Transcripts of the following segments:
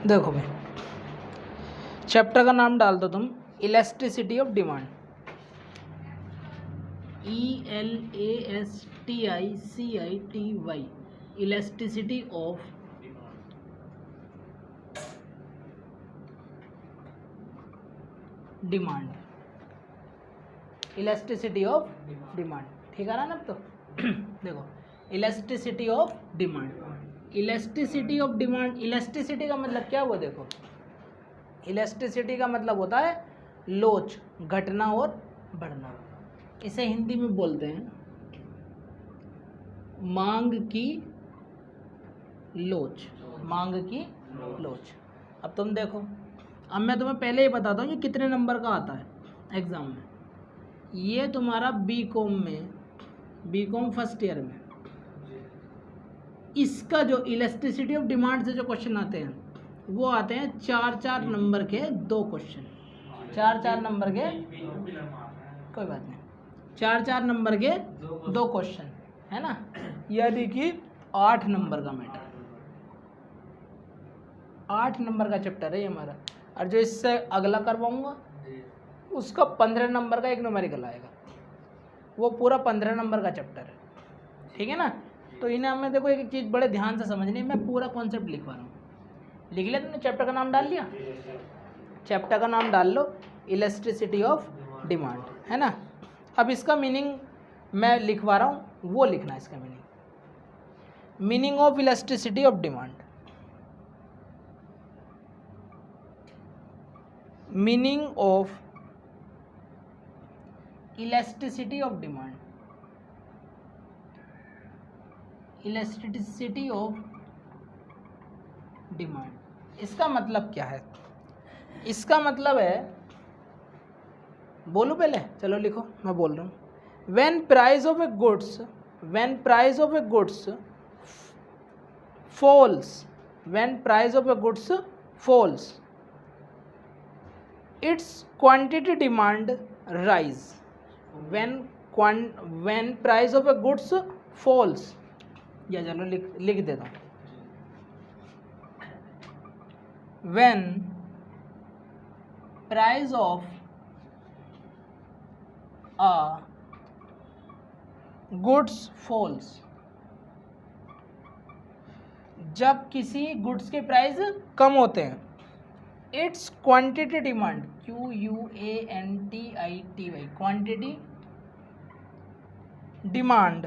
देखो भाई, चैप्टर का नाम डाल दो तुम, elasticity of demand. ELASTICITY, elasticity of demand, elasticity of demand, ठीक है ना। अब तो देखो, elasticity of demand, elasticity of demand, elasticity का मतलब क्या हुआ? देखो, इलास्टिसिटी का मतलब होता है लोच, घटना और बढ़ना। इसे हिंदी में बोलते हैं मांग की लोच, मांग की लोच। अब तुम देखो, अब मैं तुम्हें पहले ही बताता हूँ ये कितने नंबर का आता है एग्जाम में। ये तुम्हारा बीकॉम में, बीकॉम फर्स्ट ईयर में, इसका जो इलास्टिसिटी ऑफ डिमांड से जो क्वेश्चन आते हैं वो आते हैं 4-4 नंबर के 2 क्वेश्चन, 4-4 नंबर के, कोई बात नहीं, 4-4 नंबर के 2 क्वेश्चन, है ना। यानी कि 8 नंबर का मैटर, 8 नंबर का चैप्टर है ये हमारा। और जो इससे अगला करवाऊंगा उसका 15 नंबर का एक न्यूमेरिकल आएगा, वो पूरा 15 नंबर का चैप्टर है, ठीक है ना। तो इन्हें हमें देखो एक चीज़ बड़े ध्यान से समझनी, मैं पूरा कॉन्सेप्ट लिखवा रहा हूँ। लिख लिया तुमने? चैप्टर का नाम डाल लिया? चैप्टर का नाम डाल लो, इलास्टिसिटी ऑफ डिमांड, है ना। अब इसका मीनिंग मैं लिखवा रहा हूँ, वो लिखना है इसका meaning. Meaning of elasticity of demand, meaning of elasticity of demand, elasticity of demand, इसका मतलब क्या है? इसका मतलब है, बोलूं पहले? चलो लिखो, मैं बोल रहा हूँ। When price of a goods, when price of a goods falls, when price of a goods falls, its quantity demand rise. When price of a goods falls, या चलो लिख देता हूँ, when price of a goods falls, जब किसी goods के price कम होते हैं, it's quantity demand, QUANTITY, quantity demand,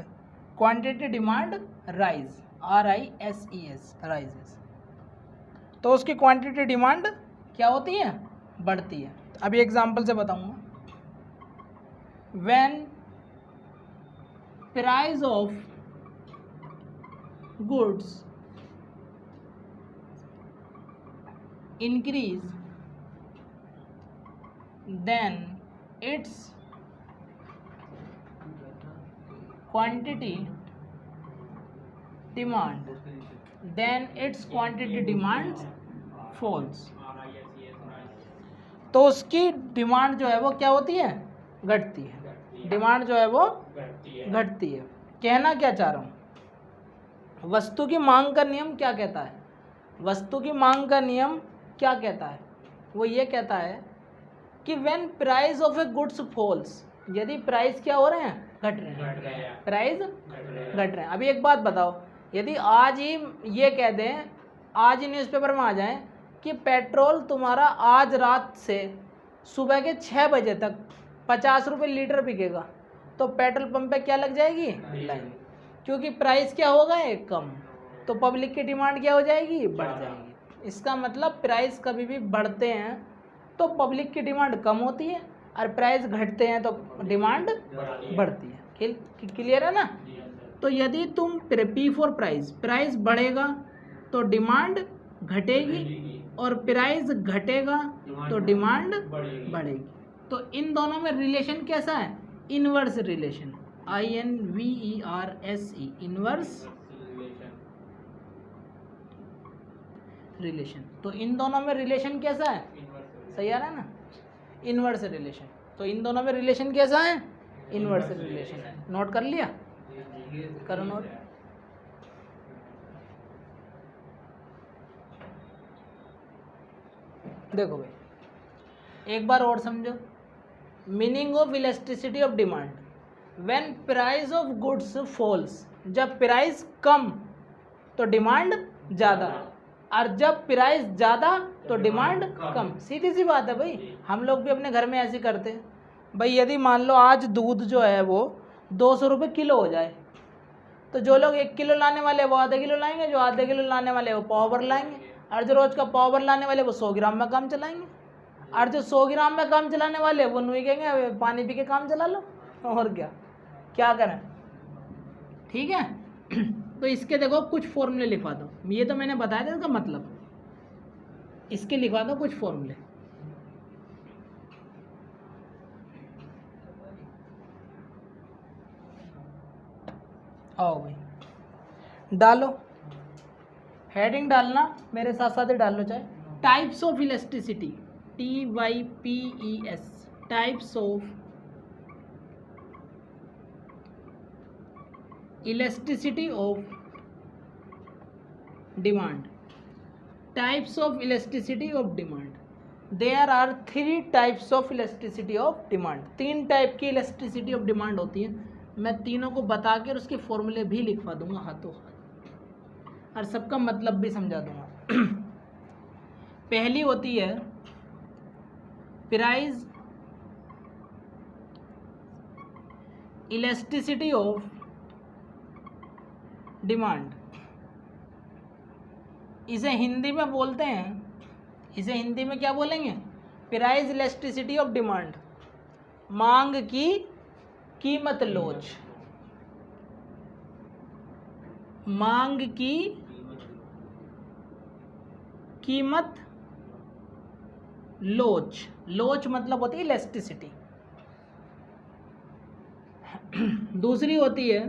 quantity demand rise, RISES, rises. तो उसकी क्वांटिटी डिमांड क्या होती है? बढ़ती है। अभी एग्जांपल से बताऊंगा। When price of goods increase, then its quantity demand, then its quantity demand falls। तो उसकी डिमांड जो है वो क्या होती है? घटती है। डिमांड जो है वो घटती है। कहना क्या चाह रहा हूँ, वस्तु की मांग का नियम क्या कहता है? वस्तु की मांग का नियम क्या कहता है? वो ये कहता है कि when price of a goods falls, यदि प्राइस क्या हो रहे हैं? घट रहे हैं, प्राइस घट रहे हैं। अभी एक बात बताओ, यदि आज ही ये कह दें, आज ही न्यूज़पेपर में आ जाए कि पेट्रोल तुम्हारा आज रात से सुबह के 6 बजे तक 50 रुपये लीटर बिकेगा, तो पेट्रोल पंप पे क्या लग जाएगी? लाइन। क्योंकि प्राइस क्या होगा? एक कम, तो पब्लिक की डिमांड क्या हो जाएगी? बढ़ जाएगी। इसका मतलब प्राइस कभी भी बढ़ते हैं तो पब्लिक की डिमांड कम होती है, और प्राइस घटते हैं तो डिमांड बढ़ती है। क्लियर है ना। तो यदि तुम P फॉर प्राइस, प्राइस बढ़ेगा तो डिमांड घटेगी, और प्राइस घटेगा तो डिमांड बढ़ेगी। तो इन दोनों में रिलेशन कैसा है? Inverse relation, INVERSE, inverse relation. तो इन दोनों में रिलेशन कैसा है? सही आ रहा है ना? Inverse relation. तो इन दोनों में रिलेशन कैसा है? Inverse relation. नोट कर लिया? करो नोट। देखो भाई एक बार और समझो, meaning of elasticity of demand, when price of goods falls, जब प्राइस कम तो डिमांड ज़्यादा, और जब प्राइस ज़्यादा तो डिमांड कम। सीधी सी बात है भाई, हम लोग भी अपने घर में ऐसे करते हैं भाई। यदि मान लो आज दूध जो है वो 200 रुपये किलो हो जाए, तो जो लोग 1 किलो लाने वाले वो आधे किलो लाएंगे, जो आधे किलो लाने वाले वो पाव भर लाएंगे, और जो रोज़ का पाव भर लाने वाले वो 100 ग्राम में काम चलाएंगे, और जो 100 ग्राम में काम चलाने वाले वो नहीं कहेंगे पानी पी के काम चला लो। और क्या करें, ठीक है। तो इसके देखो कुछ फॉर्मूले लिखवा दो, ये तो मैंने बताया था इसका मतलब, इसके लिखवा दो कुछ फॉर्मूले। आओ भाई डालो, हेडिंग डालना मेरे साथ साथ ही डाल लो चाहे। Types of elasticity, TYPES, types of elasticity of demand, types of elasticity of demand. There are 3 types of elasticity of demand, 3 type की इलास्टिसिटी ऑफ डिमांड होती है। मैं तीनों को बता के और उसके फॉर्मूले भी लिखवा दूंगा हाथों हाथ, और सबका मतलब भी समझा दूंगा। पहली होती है प्राइस इलास्टिसिटी ऑफ डिमांड, इसे हिंदी में बोलते हैं, इसे हिंदी में क्या बोलेंगे, प्राइस इलास्टिसिटी ऑफ डिमांड, मांग की कीमत लोच, मांग की कीमत लोच, लोच मतलब होती है इलास्टिसिटी। दूसरी होती है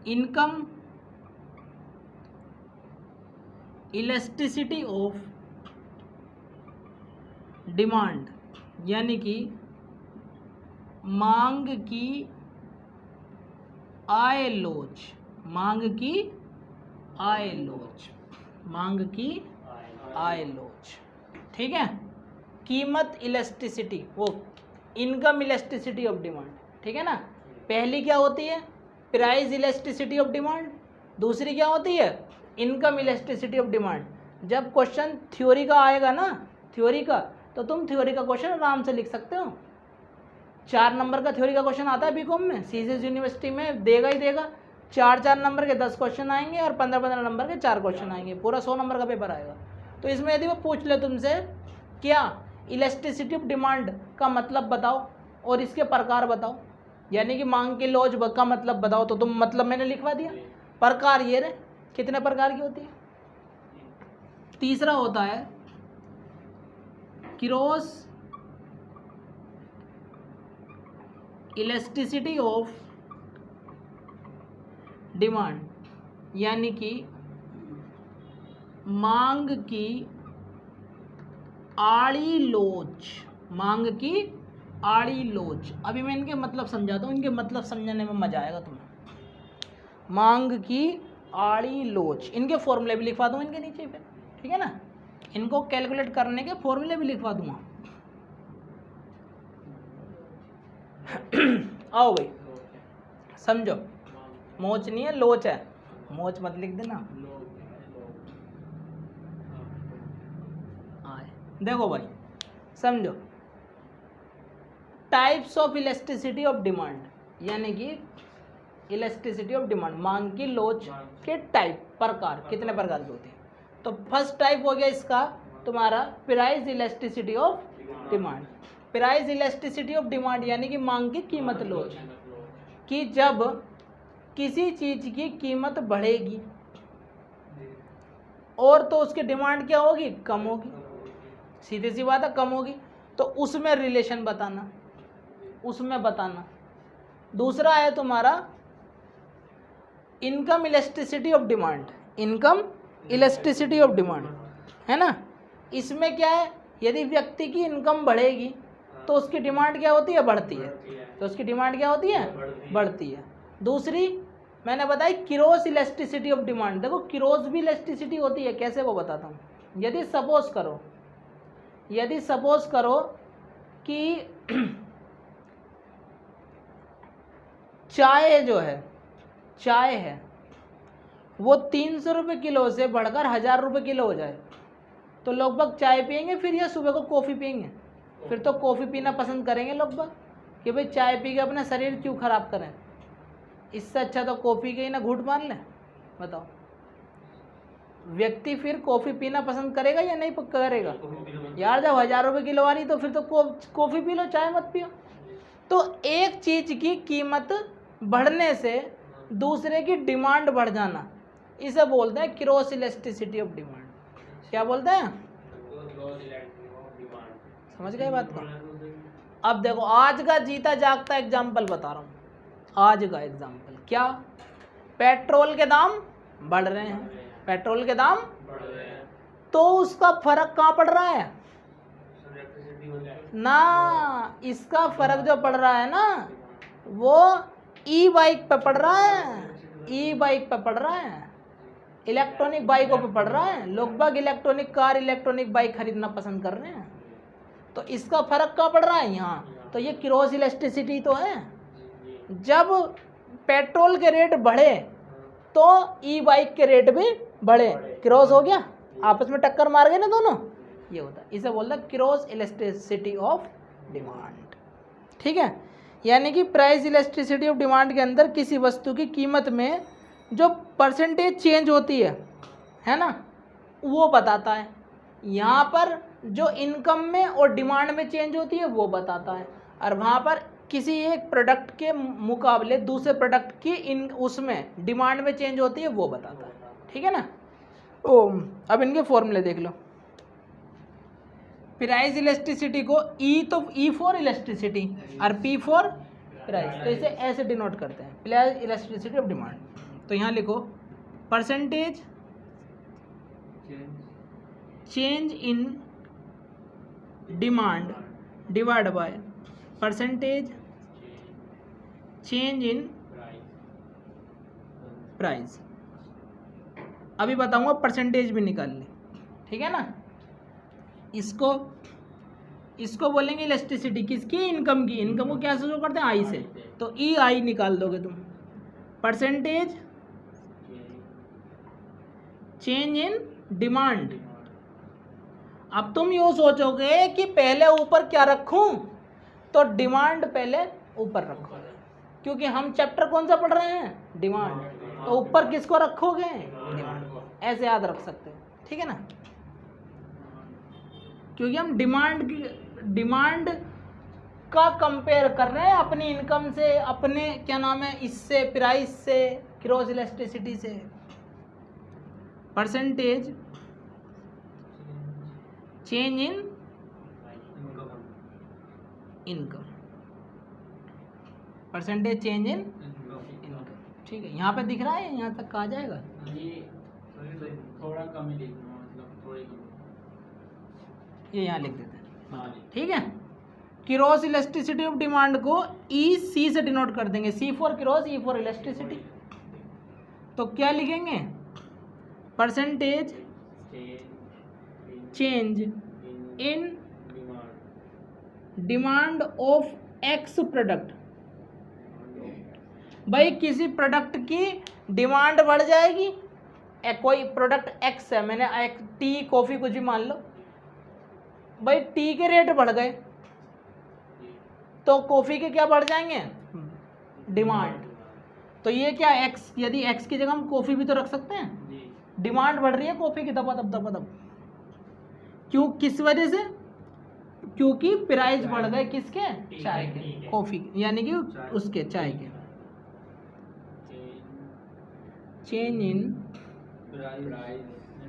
इनकम इलास्टिसिटी ऑफ डिमांड, यानी कि मांग की आय लोच, मांग की आय लोच, मांग की आय लोच, ठीक है। कीमत इलास्टिसिटी, वो इनकम इलास्टिसिटी ऑफ डिमांड, ठीक है ना। पहली क्या होती है प्राइस इलास्टिसिटी ऑफ डिमांड, दूसरी क्या होती है इनकम इलास्टिसिटी ऑफ डिमांड। जब क्वेश्चन थ्योरी का आएगा ना, थ्योरी का, तो तुम थ्योरी का क्वेश्चन आराम से लिख सकते हो। 4 नंबर का थ्योरी का क्वेश्चन आता है बीकॉम में, सीजीएस यूनिवर्सिटी में देगा ही देगा। 4 नंबर के 10 क्वेश्चन आएंगे और 15 नंबर के 4 क्वेश्चन आएंगे, पूरा 100 नंबर का पेपर आएगा। तो इसमें यदि वो पूछ ले तुमसे क्या इलास्टिसिटी ऑफ डिमांड का मतलब बताओ और इसके प्रकार बताओ, यानी कि मांग के लोच का मतलब बताओ, तो तुम मतलब मैंने लिखवा दिया, प्रकार ये रहे, कितने प्रकार की होती है। तीसरा होता है क्रॉस इलास्टिसिटी ऑफ डिमांड, यानी कि मांग की आड़ी लोच, मांग की आड़ी लोच। अभी मैं इनके मतलब समझाता हूँ, इनके मतलब समझने में मजा आएगा तुम्हें। मांग की आड़ी लोच, इनके फॉर्मूले भी लिखवा दूँ इनके नीचे पे, ठीक है ना। इनको कैलकुलेट करने के फॉर्मूले भी लिखवा दूंगा। आओ भाई समझो, मोच नहीं है लोच है, मोच मत लिख देना। देखो भाई समझो, types of elasticity of demand, यानी कि इलास्टिसिटी ऑफ डिमांड, मांग की लोच के टाइप, प्रकार, कितने प्रकार के होते हैं। तो फर्स्ट टाइप हो गया इसका तुम्हारा price elasticity of demand. Price elasticity of demand यानी कि मांग की कीमत लोच, कि जब किसी चीज की कीमत बढ़ेगी और तो उसकी डिमांड क्या होगी, कम होगी, सीधी सी बात है, कम होगी, तो उसमें रिलेशन बताना, उसमें बताना। दूसरा है तुम्हारा income elasticity of demand, income elasticity of demand, है ना। इसमें क्या है, यदि व्यक्ति की इनकम बढ़ेगी तो उसकी डिमांड क्या होती है, बढ़ती है, तो उसकी डिमांड क्या होती है, बढ़ती है। दूसरी मैंने बताई किरोस इलास्टिसिटी ऑफ डिमांड। देखो किरोस भी इलास्टिसिटी होती है, कैसे वो बताता हूँ। यदि सपोज करो कि चाय है वो 300 रुपये किलो से बढ़कर 1000 रुपये किलो हो जाए, तो लोग बाग चाय पियेंगे फिर, या सुबह को कॉफ़ी पियेंगे? फिर तो कॉफ़ी पीना पसंद करेंगे लोग बाग, कि भाई चाय पी के अपना शरीर क्यों ख़राब करें, इससे अच्छा तो कॉफ़ी के ही ना घूंट मार लें। बताओ, व्यक्ति फिर कॉफ़ी पीना पसंद करेगा या नहीं करेगा? यार जब 1000 रुपये किलो आ रही तो फिर तो कॉफ़ी पी लो, चाय मत पियो। तो एक चीज़ की कीमत बढ़ने से दूसरे की डिमांड बढ़ जाना, इसे बोलते हैं क्रॉस इलास्टिसिटी ऑफ डिमांड। क्या बोलते हैं? समझ गए बात को? अब देखो आज का जीता जागता एग्जाम्पल बता रहा हूँ। आज का एग्जाम्पल क्या? पेट्रोल के दाम बढ़ रहे हैं, पेट्रोल के दाम बढ़ रहे हैं, तो उसका फर्क कहाँ पड़ रहा है ना? इसका फर्क जो पड़ रहा है ना, वो ई बाइक पे पड़ रहा है, ई बाइक पे पड़ रहा है, इलेक्ट्रॉनिक बाइकों पे पड़ रहा है। लोग बाग इलेक्ट्रॉनिक कार, इलेक्ट्रॉनिक बाइक खरीदना पसंद कर रहे हैं, तो इसका फर्क कहाँ पड़ रहा है? यहाँ। तो ये क्रॉस इलास्टिसिटी तो है। जब पेट्रोल के रेट बढ़े तो ई बाइक के रेट भी बढ़े, क्रॉस हो गया, आपस में टक्कर मार गए ना दोनों, ये होता है। इसे बोलता है क्रॉस इलास्टिसिटी ऑफ डिमांड। ठीक है, यानी कि प्राइस इलास्टिसिटी ऑफ डिमांड के अंदर किसी वस्तु की कीमत में जो परसेंटेज चेंज होती है ना, वो बताता है। यहाँ पर जो इनकम में और डिमांड में चेंज होती है वो बताता है, और वहाँ पर किसी एक प्रोडक्ट के मुकाबले दूसरे प्रोडक्ट की उसमें डिमांड में चेंज होती है वो बताता है। ठीक है ना? अब इनके फॉर्मूले देख लो। प्राइस इलास्टिसिटी को ई फॉर इलास्टिसिटी और पी फॉर प्राइस, तो इसे ऐसे डिनोट करते हैं, प्राइस इलास्टिसिटी ऑफ डिमांड। तो यहाँ लिखो percentage change in demand divide by percentage change in price. अभी बताऊंगा परसेंटेज भी निकाल ले, ठीक है ना? इसको बोलेंगे इलास्टिसिटी किसकी? इनकम की। इनकम को क्या से शो करते हैं? आई से, तो ई आई निकाल दोगे तुम। Percentage change in demand. अब तुम यूँ सोचोगे कि पहले ऊपर क्या रखूं, तो डिमांड पहले ऊपर रखो, क्योंकि हम चैप्टर कौन सा पढ़ रहे हैं? डिमांड। तो ऊपर किसको रखोगे? डिमांड। ऐसे याद रख सकते हो, ठीक है ना? क्योंकि हम डिमांड का कंपेयर कर रहे हैं अपनी इनकम से, अपने क्या नाम है इससे, प्राइस से, क्रॉस इलास्टिसिटी से। परसेंटेज चेंज इन इनकम, परसेंटेज चेंज इन इनकम। ठीक है, यहाँ पे दिख रहा है? यहाँ तक कहा जाएगा? थोड़ा कम ही लिखना, मतलब थोड़ी कम, ये यहाँ लिख देते हैं, ठीक है? क्रॉस इलास्टिसिटी ऑफ डिमांड को ई सी से डिनोट कर देंगे, C for cross, E for elasticity. तो क्या लिखेंगे? Percentage change in demand of X product. भाई किसी प्रोडक्ट की डिमांड बढ़ जाएगी, कोई प्रोडक्ट एक्स है, मैंने टी कॉफ़ी कुछ भी मान लो, भाई टी के रेट बढ़ गए तो कॉफ़ी के क्या बढ़ जाएंगे? डिमांड। तो ये क्या एक्स, यदि एक्स की जगह हम कॉफ़ी भी तो रख सकते हैं। डिमांड बढ़ रही है कॉफ़ी की दब, क्यों? किस वजह से? क्योंकि प्राइस बढ़ गए किसके? चाय के, कॉफ़ी यानी कि उसके चाय के। Change in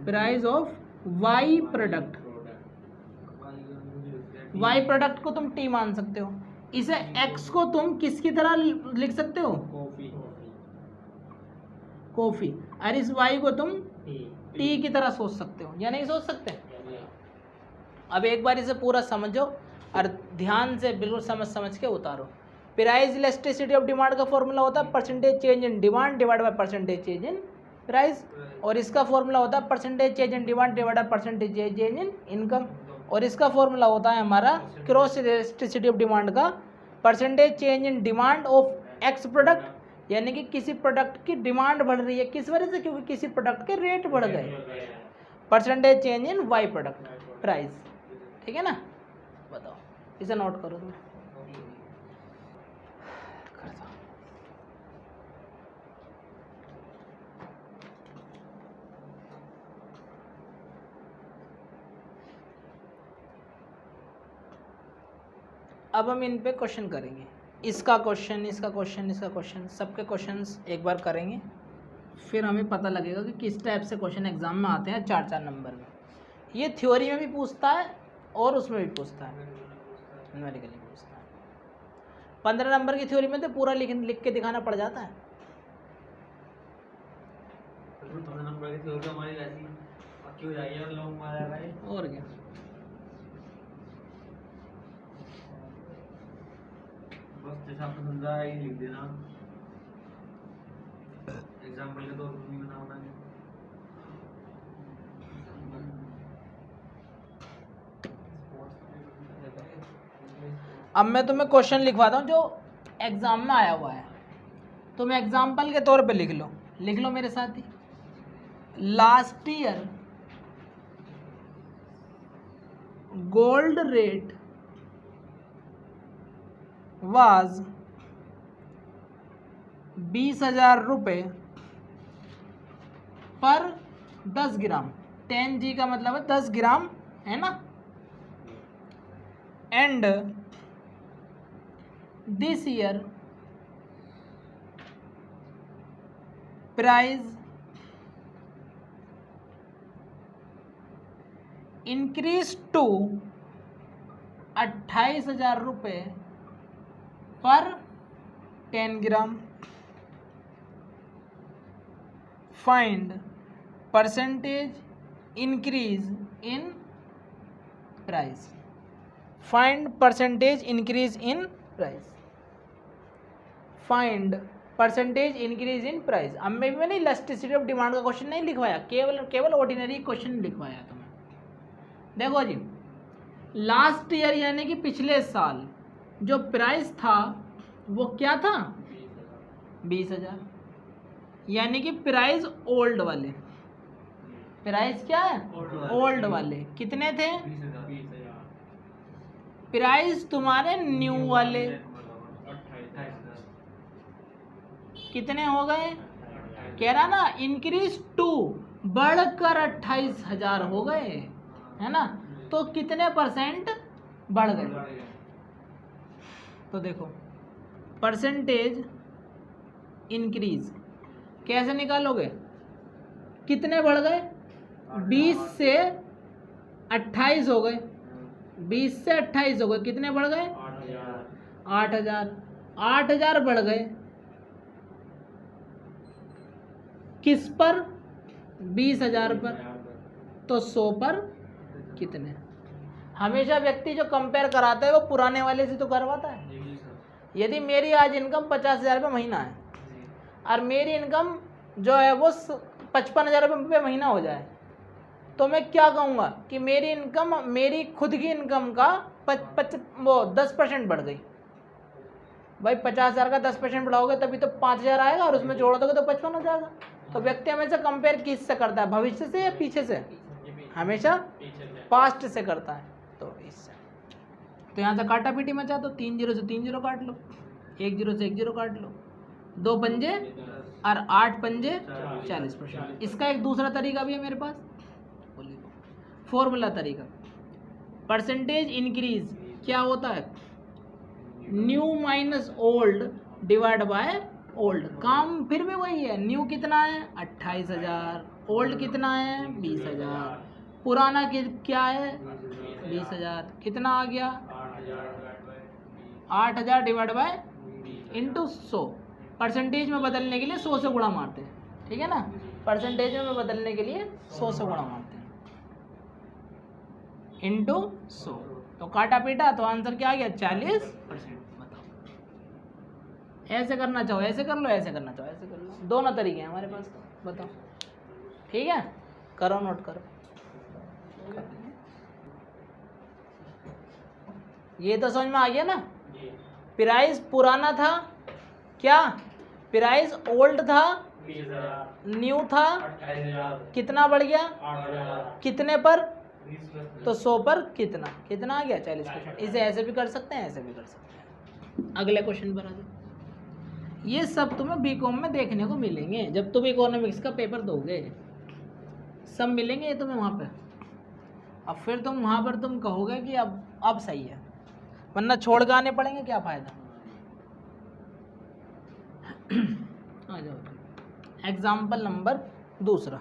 price of Y product. Y product को तुम टी मान सकते हो, इसे एक्स को तुम किसकी तरह लिख सकते हो? कॉफी। और इस वाई को तुम टी की तरह सोच सकते हो या नहीं सोच सकते? अब एक बार इसे पूरा समझो और ध्यान से बिल्कुल समझ के उतारो। प्राइस इलास्टिसिटी ऑफ डिमांड का फॉर्मूला होता है percentage change in demand divide by percentage change in price, और इसका फॉर्मूला होता है percentage change in demand divide by percentage change in income, और इसका फॉर्मूला होता है हमारा क्रॉस इलास्टिसिटी ऑफ डिमांड का percentage change in demand of X product, यानी कि किसी प्रोडक्ट की डिमांड बढ़ रही है किस वजह से, क्योंकि किसी प्रोडक्ट के रेट बढ़ गए, percentage change in Y product price. ठीक है ना, बताओ, इसे नोट करो तुम। अब हम इन पे क्वेश्चन करेंगे, इसका क्वेश्चन, इसका क्वेश्चन, इसका क्वेश्चन, सबके क्वेश्चंस एक बार करेंगे, फिर हमें पता लगेगा कि किस टाइप से क्वेश्चन एग्जाम में आते हैं 4-4 नंबर में। ये थ्योरी में भी पूछता है और उसमें भी पूछता है, न्यूमेरिकली भी पूछता है। 15 नंबर की थ्योरी में तो पूरा लिख के दिखाना पड़ जाता है। और क्या, बस जैसा आपको समझा है लिख देना, एग्जाम्पल के तौर पर नहीं बनाना है। अब मैं तुम्हें क्वेश्चन लिखवाता हूँ जो एग्जाम में आया हुआ है, तुम एग्जाम्पल के तौर पे लिख लो मेरे साथ ही। Last year gold rate was 20,000 रुपये पर 10 ग्राम, 10G का मतलब है 10 ग्राम, है ना। And this year price increase to 28,000 रुपये पर 10 ग्राम। Find percentage increase in price, find percentage increase in price, find percentage increase in price. अब मैंने इलास्टिसिटी ऑफ डिमांड का क्वेश्चन नहीं लिखवाया, केवल ऑर्डिनरी क्वेश्चन लिखवाया तुम्हें। देखो जी, लास्ट ईयर यानी कि पिछले साल जो प्राइस था वो क्या था, 20,000, यानी कि प्राइस ओल्ड वाले, प्राइस क्या है, ओल्ड वाले कितने थे, प्राइस तुम्हारे न्यू वाले कितने हो गए, कह रहा ना इंक्रीज टू, बढ़कर 28,000 हो गए, है ना। तो कितने परसेंट बढ़ गए, तो देखो परसेंटेज इंक्रीज कैसे निकालोगे, कितने बढ़ गए, 20 से 28 हो गए, 20 से 28 हो गए, कितने बढ़ गए, 8,000, 8,000 बढ़ गए किस पर, 20,000 पर, तो 100 पर कितने। हमेशा व्यक्ति जो कंपेयर कराता है वो पुराने वाले से तो करवाता है। यदि मेरी आज इनकम 50,000 रुपये महीना है और मेरी इनकम जो है वो 55,000 रुपये महीना हो जाए, तो मैं क्या कहूँगा कि मेरी इनकम, मेरी खुद की इनकम का 10% बढ़ गई। भाई 50,000 का 10% बढ़ाओगे तभी तो 5,000 आएगा, और उसमें जोड़ दोगे तो 55 हो जाएगा। तो व्यक्ति हमेशा कंपेयर किससे करता है, भविष्य से या पीछे से, हमेशा पास्ट से करता है। तो इससे तो यहाँ से काटा पीटी मचा, तो 3 0 से 3 0 काट लो, 1 0 से 1 0 काट लो, 2 पंजे और 8 पंजे 40%। इसका एक दूसरा तरीका भी है मेरे पास, फॉर्मूला तरीका। परसेंटेज इंक्रीज क्या होता है, new minus old divide by old. काम फिर भी वही है, न्यू कितना है 28,000, ओल्ड कितना है 20,000, पुराना क्या है 20,000, कितना आ गया 8,000 डिवाइड बाय इंटू 100। परसेंटेज में बदलने के लिए 100 से गुणा मारते हैं, ठीक है ना। परसेंटेज में बदलने के लिए 100 से गुणा मारते हैं इंटू 100। तो काटा पीटा तो आंसर क्या आ गया 40%। बताओ ऐसे करना चाहो ऐसे कर लो, ऐसे करना चाहो ऐसे कर लो, दोनों तरीके हैं हमारे पास, तो बताओ। ठीक है, करो नोट करो। ये तो समझ में आ गया ना। प्राइस पुराना था, क्या प्राइस ओल्ड था, न्यू था, कितना बढ़ गया, कितने पर, तो 100 पर कितना, कितना आ गया 40%। इसे ऐसे भी कर सकते हैं, ऐसे भी कर सकते हैं। अगले क्वेश्चन पर आ जाओ। ये सब तुम्हें बीकॉम में देखने को मिलेंगे जब तुम इकोनॉमिक्स का पेपर दोगे, सब मिलेंगे ये तुम्हें वहाँ पे। अब फिर तुम वहाँ पर तुम कहोगे कि अब सही है, वरना छोड़ के आने पड़ेंगे, क्या फ़ायदा। आ जाओ example number 2।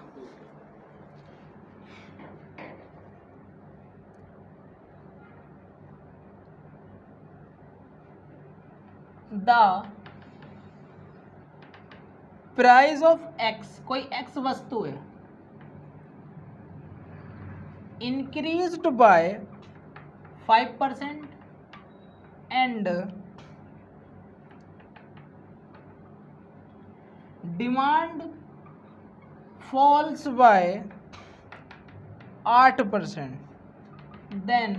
The price of X, कोई एक्स वस्तु है, increased by 5% and demand falls by 8%, then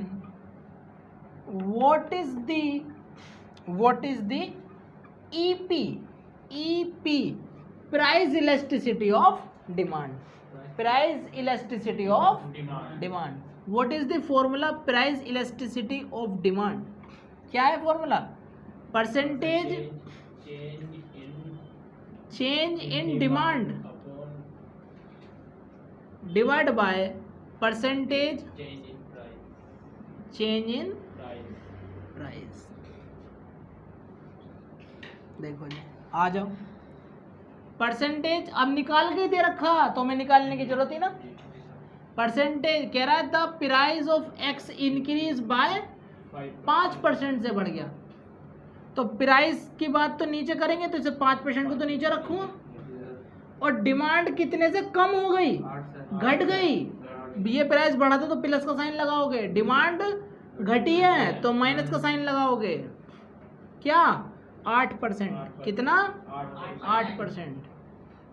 what is the EP price elasticity of demand, price elasticity of demand। what is the formula price elasticity of demand, क्या है formula, percentage change in demand divide by percentage change in price. देखो जी, आ जाओ, percentage अब निकाल के दे रखा तो हमें निकालने की जरूरत ही ना। परसेंटेज कह रहा था price of x increase by 5% से बढ़ गया, तो प्राइस की बात तो नीचे करेंगे, तो इसे 5% को तो नीचे रखूंगा, और डिमांड कितने से कम हो गई, घट गई। ये प्राइस बढ़ा था तो प्लस का साइन लगाओगे, डिमांड घटी है तो माइनस का साइन लगाओगे, क्या 8%, कितना 8%।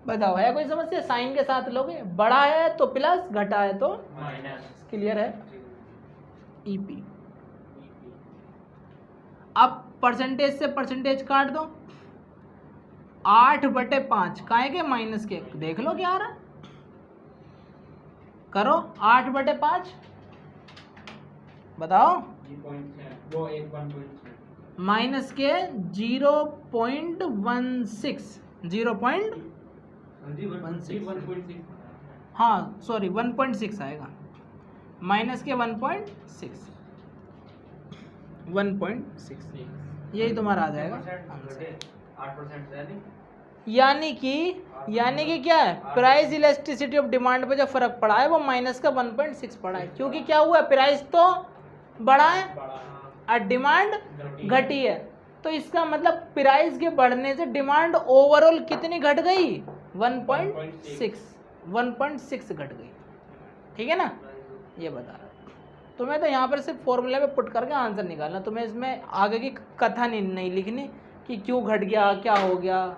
बताओ है कोई समस्या, साइन के साथ लोगे, बड़ा है तो प्लस, घटा है तो माइनस, क्लियर है। ईपी, अब परसेंटेज से परसेंटेज काट दो, 8/5 काहे के, माइनस के, देख लो क्या आ रहा, करो 8/5, बताओ, माइनस के 0.16, 0.16, हाँ सॉरी 1.6 आएगा, माइनस के 1.6, 1.6, यही तुम्हारा आ जाएगा। 8% यानी कि क्या है, प्राइस इलास्टिसिटी ऑफ डिमांड पे जो फर्क पड़ा है वो माइनस का 1.6 पड़ा है, क्योंकि क्या हुआ, प्राइस तो बढ़ा है और डिमांड घटी है, तो इसका मतलब प्राइस के बढ़ने से डिमांड ओवरऑल कितनी घट गई, 1.6 घट गई। ठीक है ना, ये बता रहा तुम्हें, तो यहाँ पर सिर्फ फॉर्मूले में पुट करके आंसर निकालना, तुम्हें इसमें आगे की कथा नहीं लिखनी कि क्यों घट गया, क्या हो गया।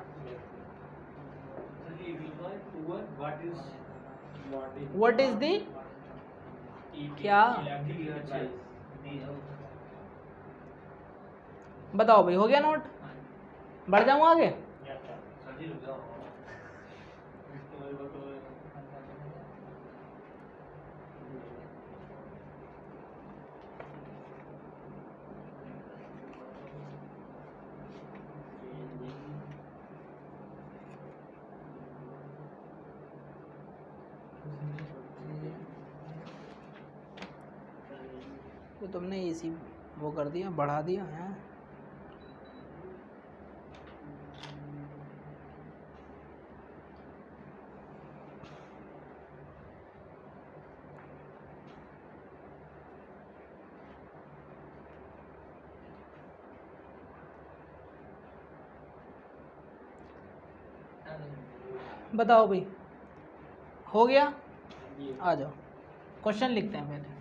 What is the क्या, बताओ भाई, हो गया नोट, बढ़ जाऊँ आगे। तो तुमने इसी वो कर दिया, बढ़ा दिया है। बताओ भाई, हो गया, आ जाओ क्वेश्चन लिखते हैं पहले।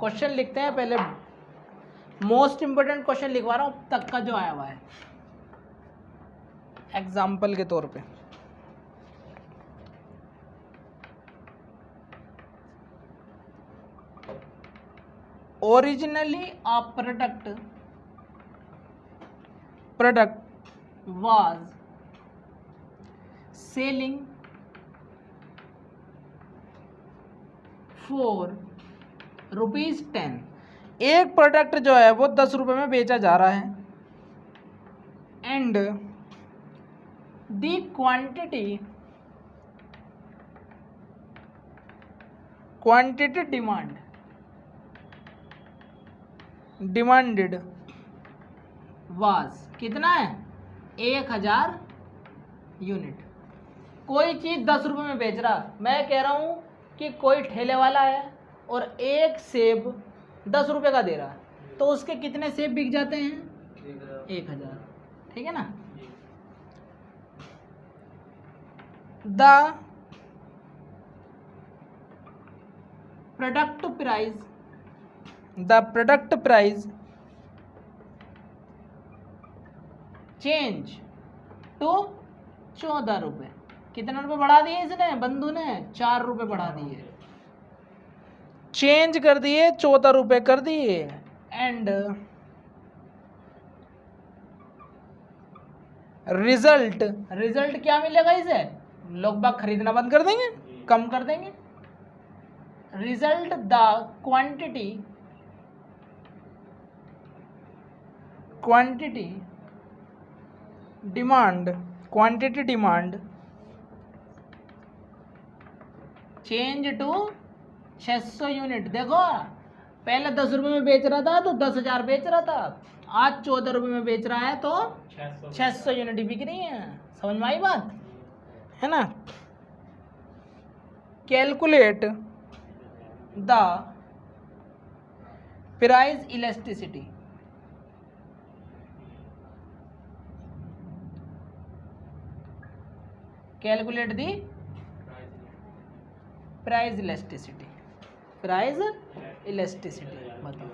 क्वेश्चन लिखते हैं पहले, मोस्ट इंपोर्टेंट क्वेश्चन लिखवा रहा हूँ तक का जो आया हुआ है एग्जाम्पल के तौर पे। Originally a product was selling for ₹10। एक प्रोडक्ट जो है वो 10 रुपये में बेचा जा रहा है and the quantity demanded was कितना है 1000 यूनिट। कोई चीज़ 10 रुपये में बेच रहा, मैं कह रहा हूँ कि कोई ठेले वाला है और एक सेब 10 रुपये का दे रहा है, तो उसके कितने सेब बिक जाते हैं 1000, ठीक है ना। The product price change to 14 रुपये। कितने रुपये बढ़ा दिए इसने, बंधु ने 4 रुपये बढ़ा दिए, चेंज कर दिए 14 रुपये कर दिए एंड रिजल्ट क्या मिलेगा इसे, लोग बाग खरीदना बंद कर देंगे, कम कर देंगे। Result the quantity demand change to 600 unit. देखो पहले 10 रुपये में बेच रहा था तो 10,000 बेच रहा था, आज 14 रुपये में बेच रहा है तो 600 यूनिट बिक रही है। समझ में आई बात है ना। Calculate the price elasticity. Calculate the price elasticity बताओ।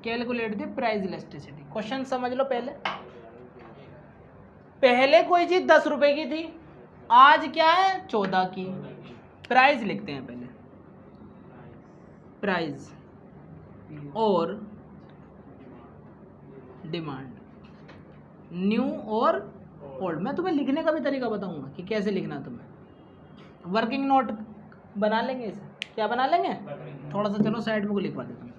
Calculate the price elasticity. Question समझ लो पहले कोई चीज 10 रुपए की थी, आज क्या है 14 की। प्राइस लिखते हैं पहले, प्राइस और डिमांड, न्यू और ओल्ड। मैं तुम्हें लिखने का भी तरीका बताऊंगा कि कैसे लिखना तुम्हें। वर्किंग नोट बना लेंगे इसे, क्या बना लेंगे, थोड़ा सा चलो साइड में को लिखवा देता हूँ।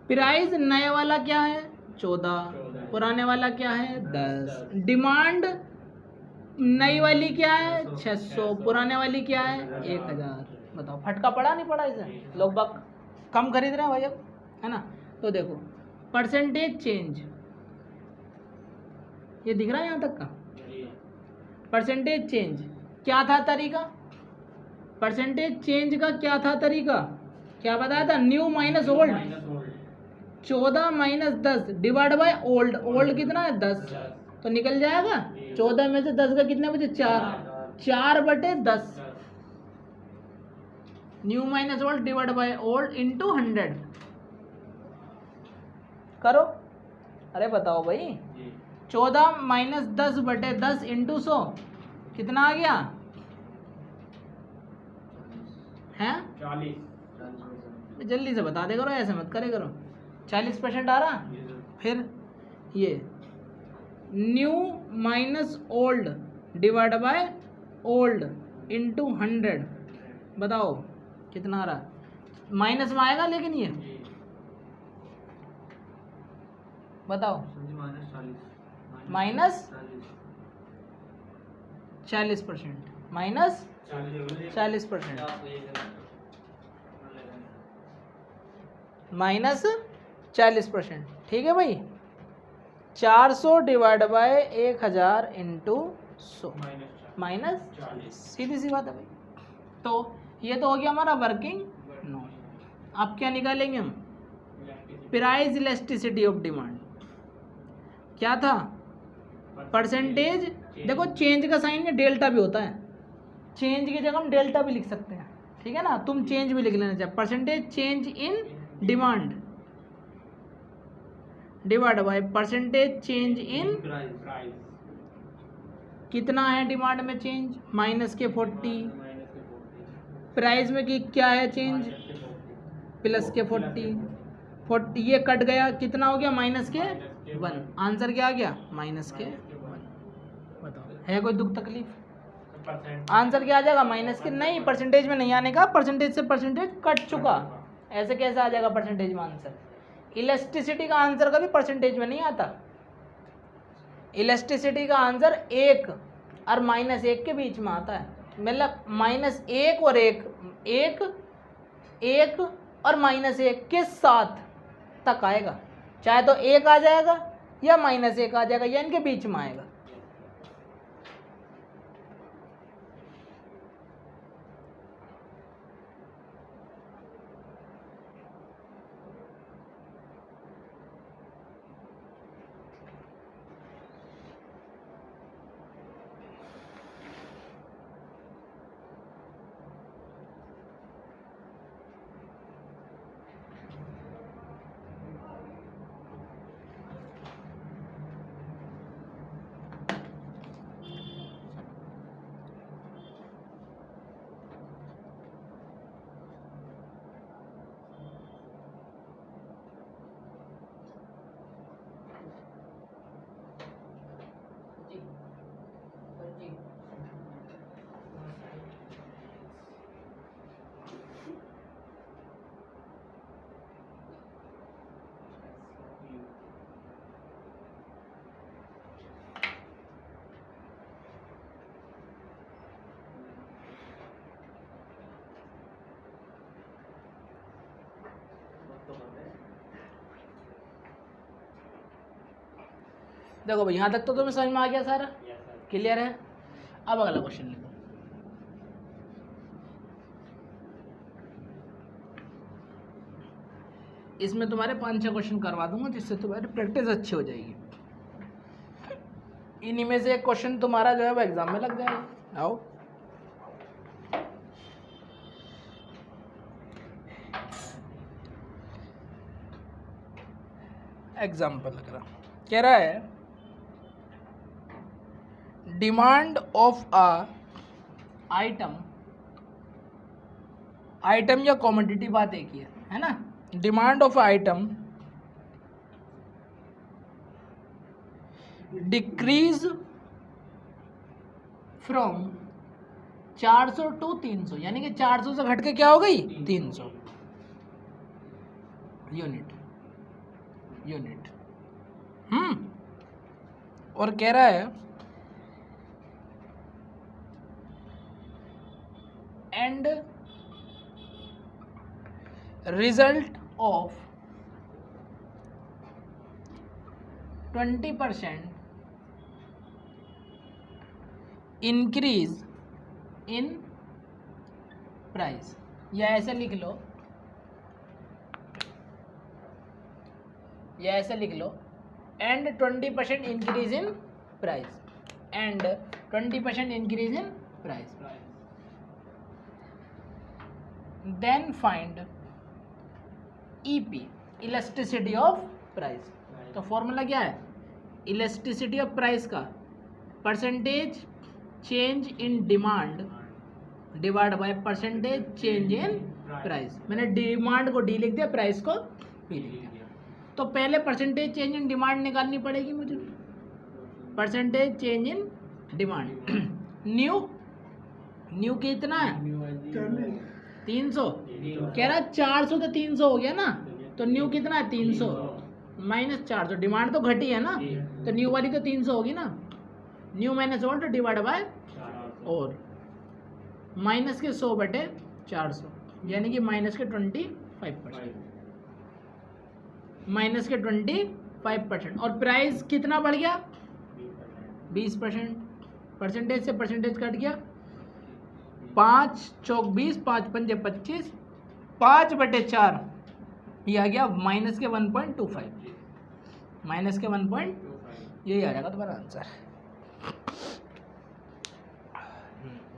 प्राइस नए वाला क्या है 14, पुराने वाला क्या है 10। डिमांड नई वाली क्या है 600, पुराने वाली क्या है 1000। बताओ फटका पड़ा नहीं पड़ा इसे, लोग बाग कम खरीद रहे हैं भाई अब, है ना। तो देखो परसेंटेज चेंज, ये दिख रहा है यहाँ तक का। परसेंटेज चेंज क्या था तरीका, परसेंटेज चेंज का क्या था तरीका, क्या बताया था, new minus old. 14 minus 10 divide by old. Old कितना है 10, तो निकल जाएगा 14 में से 10 का कितने बचे 4/10। New minus old divide by old into 100 करो। अरे बताओ भाई 14 माइनस 10/10 इंटू 100 कितना आ गया है 40। जल्दी से बता दे करो, ऐसे मत करे करो। 40% आ रहा। फिर ये new minus old divide by old into 100 बताओ कितना आ रहा। माइनस में आएगा लेकिन ये बताओ, माइनस 40%, माइनस 40%, माइनस 40%। ठीक है भाई, 400 डिवाइड बाय 1000 इंटू 100 माइनस 40। सीधी सी बात है भाई। तो ये तो हो गया हमारा वर्किंग नोट। अब क्या निकालेंगे हम, प्राइस इलास्टिसिटी ऑफ डिमांड क्या था? परसेंटेज। देखो चेंज का साइन में डेल्टा भी होता है, चेंज की जगह हम डेल्टा भी लिख सकते हैं, ठीक है ना, तुम चेंज भी लिख लेना चाहिए। Percentage change in demand divide by percentage change in price कितना है डिमांड में चेंज, माइनस के 40, प्राइस में कि क्या है चेंज, प्लस के 40, ये कट गया, कितना हो गया, माइनस के 1। आंसर क्या आ गया, माइनस के 1। बताओ है कोई दुख तकलीफ? आंसर क्या आ जाएगा, माइनस के, नहीं परसेंटेज में नहीं आने का, परसेंटेज से परसेंटेज कट चुका, ऐसे कैसे आ जाएगा परसेंटेज में आंसर? इलास्टिसिटी का आंसर कभी परसेंटेज में नहीं आता, इलास्टिसिटी का आंसर 1 और -1 के बीच में आता है, मतलब -1 और 1, 1 और -1 के साथ तक आएगा, चाहे तो 1 आ जाएगा या -1 आ जाएगा, या इनके बीच में आएगा। देखो भाई यहाँ तक तो तुम्हें समझ में आ गया सारा, क्लियर है? अब अगला क्वेश्चन लिखो। इसमें तुम्हारे 5-6 क्वेश्चन करवा दूंगा जिससे तुम्हारी प्रैक्टिस अच्छी हो जाएगी। इन्हीं में से एक क्वेश्चन तुम्हारा जो है वो एग्जाम में लग जाएगा। आओ एग्जाम्पल लग रहा, कह रहा है demand of a item, item या कमोडिटी बात एक ही है ना, demand of item decrease from 400 to 300, यानी कि 400 से घट के क्या हो गई 300 यूनिट। और कह रहा है and result of 20% increase in price, या ऐसे लिख लो, या ऐसे लिख लो and 20% increase in price, and 20% increase in price, then find EP elasticity of price. तो फॉर्मूला क्या है, इलास्टिसिटी ऑफ प्राइस का percentage change in demand divide by percentage change in price. मैंने डिमांड को डी लिख दिया, प्राइस को P लिख दिया। तो पहले परसेंटेज चेंज इन डिमांड निकालनी पड़ेगी मुझे, percentage change in demand. New कितना है 300, कह रहा 400 तो 300 हो गया ना, तो न्यू कितना है 300 माइनस 400, डिमांड तो घटी है ना, तो न्यू वाली तो 300 होगी ना, new minus old divide by और माइनस के 100 बटे 400, यानी कि माइनस के 25%, माइनस के 25%। और प्राइस कितना बढ़ गया 20%, परसेंटेज से परसेंटेज कट गया, 5 चौक 20, 5 पंजे 25, 5/4 ये आ गया माइनस के 1.25, माइनस के 1. यही आ जाएगा तुम्हारा आंसर.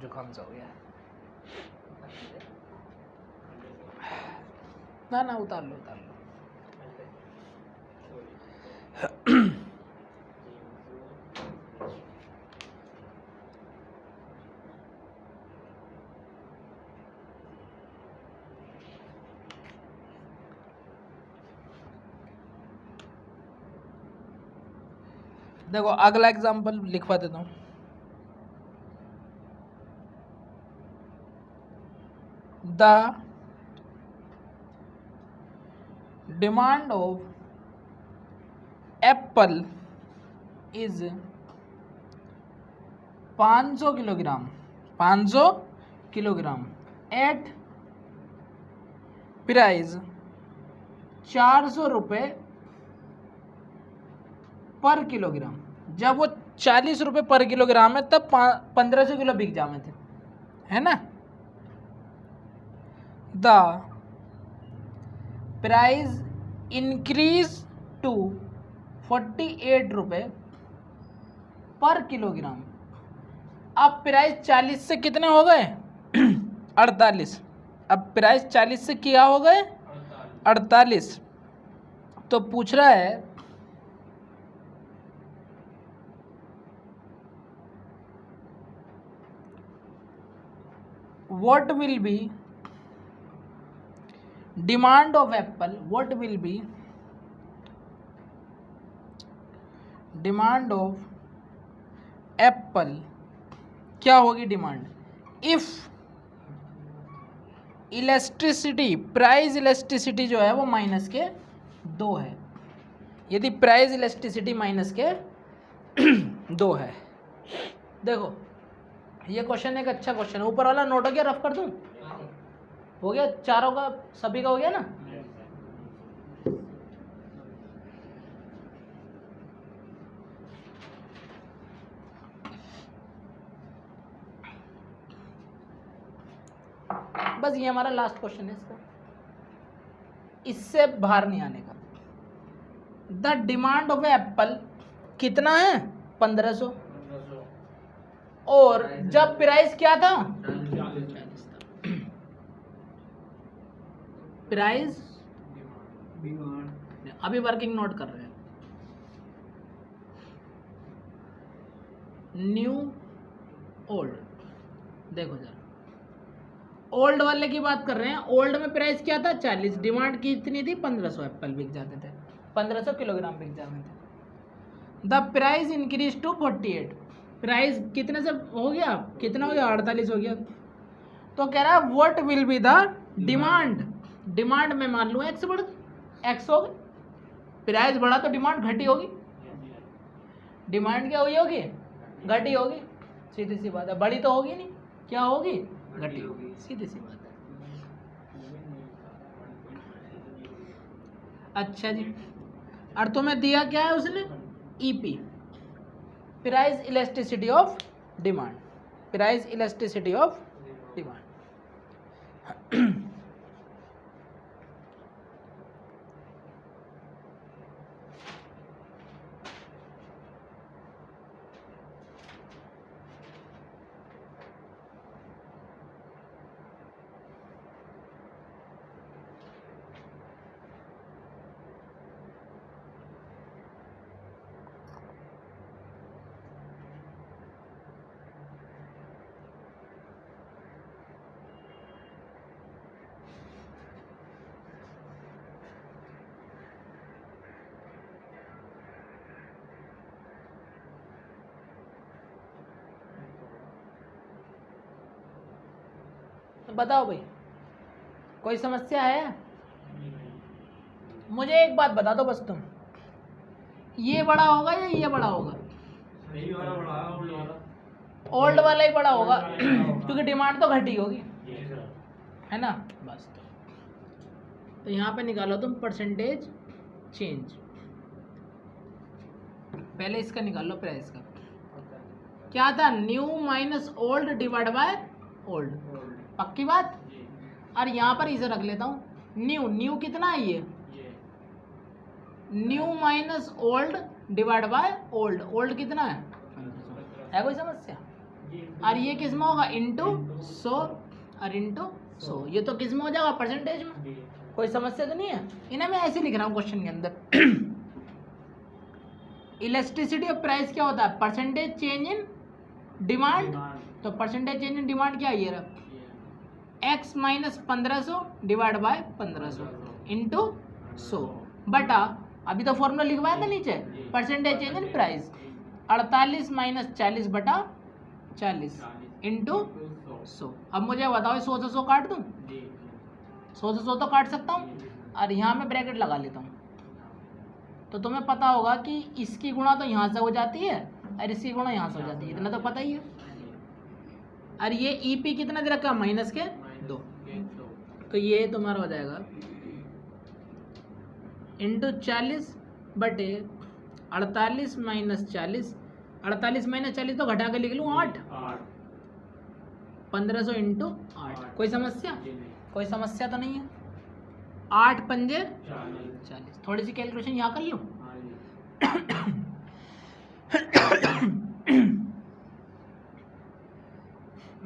जुकाम सा हो गया. ना ना उतार लो उतार लो. देखो अगला एग्जांपल लिखवा देता हूँ. The demand of apple is 500 kilogram, 500 kilogram at price 400 रुपये पर किलोग्राम. जब वो 40 रुपये पर किलोग्राम है तब 1500 किलो बिक जामे थे, है ना. द प्राइस इंक्रीज टू 48 रुपये पर किलोग्राम. अब प्राइस 40 से कितने हो गए 48. अब प्राइस 40 से क्या हो गए 48. तो पूछ रहा है what will be demand of apple, what will be demand of apple, क्या होगी डिमांड इफ इलेस्ट्रिसिटी, प्राइस इलेस्ट्रिसिटी जो है वो माइनस के 2 है. यदि प्राइस इलेस्ट्रिसिटी माइनस के 2 है. देखो ये क्वेश्चन एक अच्छा क्वेश्चन है. ऊपर वाला नोट हो गया, रफ कर दूं? हो गया चारों का, सभी का हो गया ना. बस ये हमारा लास्ट क्वेश्चन है इसका, इससे बाहर नहीं आने का. द डिमांड ऑफ एप्पल कितना है 1500, और जब प्राइस क्या था प्राइस, अभी वर्किंग नोट कर रहे हैं. न्यू ओल्ड, देखो जरा ओल्ड वाले की बात कर रहे हैं. ओल्ड में प्राइस क्या था 40, डिमांड कितनी थी 1500 एप्पल बिक जाते थे, 1500 किलोग्राम बिक जाते थे. The price increase to 48, price कितने से हो गया, कितना हो गया 48 हो गया. तो कह रहा है what will be the demand, demand में मान लूँ एक्स बढ़ एक्स हो गई, प्राइस बढ़ा तो डिमांड घटी होगी. डिमांड क्या हुई होगी घटी होगी, सीधी सी बात है. बड़ी तो होगी नहीं, क्या होगी घटी होगी, सीधी सी बात है. अच्छा जी, और तुम्हें दिया क्या है उसने EP, price elasticity of demand, price elasticity of demand. बताओ भाई कोई समस्या है? मुझे एक बात बता दो बस तुम, ये बड़ा होगा या ये बड़ा होगा? ओल्ड वाला ही बड़ा होगा क्योंकि डिमांड तो घटी होगी, है ना. बस तो यहाँ पे निकालो तुम परसेंटेज चेंज. पहले इसका निकालो प्राइस का, क्या था new minus old divide by old, पक्की बात. और यहाँ पर इसे रख लेता हूँ न्यू, न्यू कितना है ये new minus old divide by old, old कितना है कोई समस्या? और ये किस में होगा? इनटू 100 और इनटू 100, ये तो किस में हो जाएगा? परसेंटेज में। कोई समस्या तो नहीं है? इन्हें मैं ऐसे लिख रहा हूँ क्वेश्चन के अंदर। इलेस्टिसिटी ऑफ प्राइस क्या होता है? Percentage change in demand. तो परसेंटेज चेंज इन डिमांड क्या है? ये रहा x minus 1500 divide by 1500 into 100 बटा, अभी तो फॉर्मूला लिखवाया था नीचे, percentage change in price 48 minus 40 बटा 40 इंटू 100। अब मुझे बताओ 100 से 100 काट दूँ? 100 से 100 तो काट सकता हूँ, और यहाँ मैं ब्रैकेट लगा लेता हूँ। तो तुम्हें पता होगा कि इसकी गुणा तो यहाँ से हो जाती है और इसकी गुणा यहाँ से हो जाती है, इतना तो पता ही है। और ये EP कितना दे रखा? माइनस के 2। तो ये तुम्हारा हो जाएगा इंटू 40 बटे 48 माइनस 40, 48 माइनस 40 तो घटा के लिख लूँ 8, 1500 इंटू 8। कोई समस्या? कोई समस्या तो नहीं है। 8 पंजे 40। थोड़ी सी कैलकुलेशन यहाँ कर लूँ।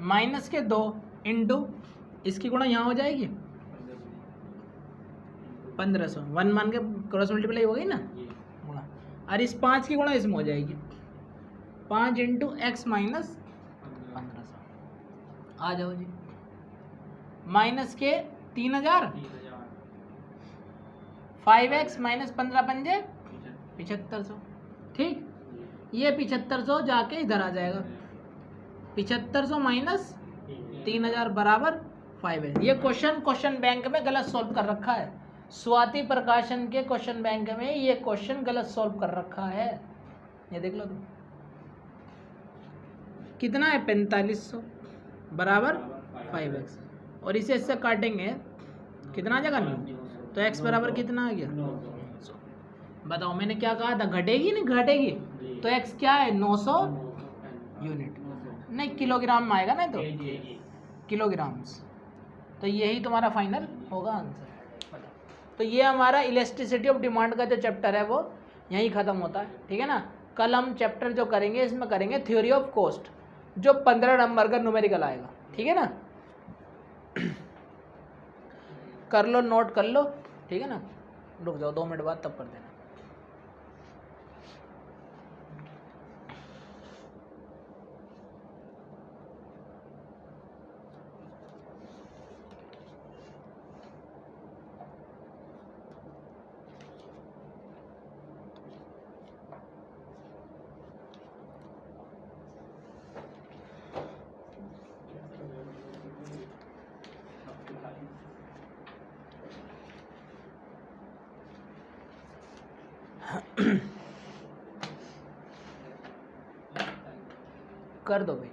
माइनस के 2 इंटू इसकी गुणा यहाँ हो जाएगी 1500, 1 मान के क्रॉस मल्टीप्लाई हो गई ना गुणा, और इस 5 की गुणा इसमें हो जाएगी 5 इंटू एक्स माइनस 1500। आ जाओ जी। माइनस के 3000, 5x माइनस 15 पंजे 7500। ठीक, ये 7500 जाके इधर आ जाएगा, 7500 माइनस 3000 बराबर 5x। ये क्वेश्चन बैंक में गलत सॉल्व कर रखा है। स्वाति प्रकाशन के क्वेश्चन बैंक में ये क्वेश्चन गलत सॉल्व कर रखा है। ये देख लो तुम, कितना है 4500 बराबर 5x, और इसे इससे काटेंगे कितना आ जाएगा 9। तो x बराबर कितना आ गया? बताओ, मैंने क्या कहा था? घटेगी नहीं घटेगी? तो x क्या है? 900 यूनिट, नहीं किलोग्राम में आएगा ना, तो किलोग्राम्स। तो यही तुम्हारा फाइनल होगा आंसर। तो ये हमारा इलेस्टिसिटी ऑफ डिमांड का जो चैप्टर है वो यहीं ख़त्म होता है। ठीक है ना? कल हम चैप्टर जो करेंगे इसमें करेंगे थ्योरी ऑफ कॉस्ट, जो 15 नंबर का न्यूमेरिकल आएगा। ठीक है ना? कर लो, नोट कर लो। ठीक है ना? रुक जाओ 2 मिनट बाद तब कर देना। कर दो भाई।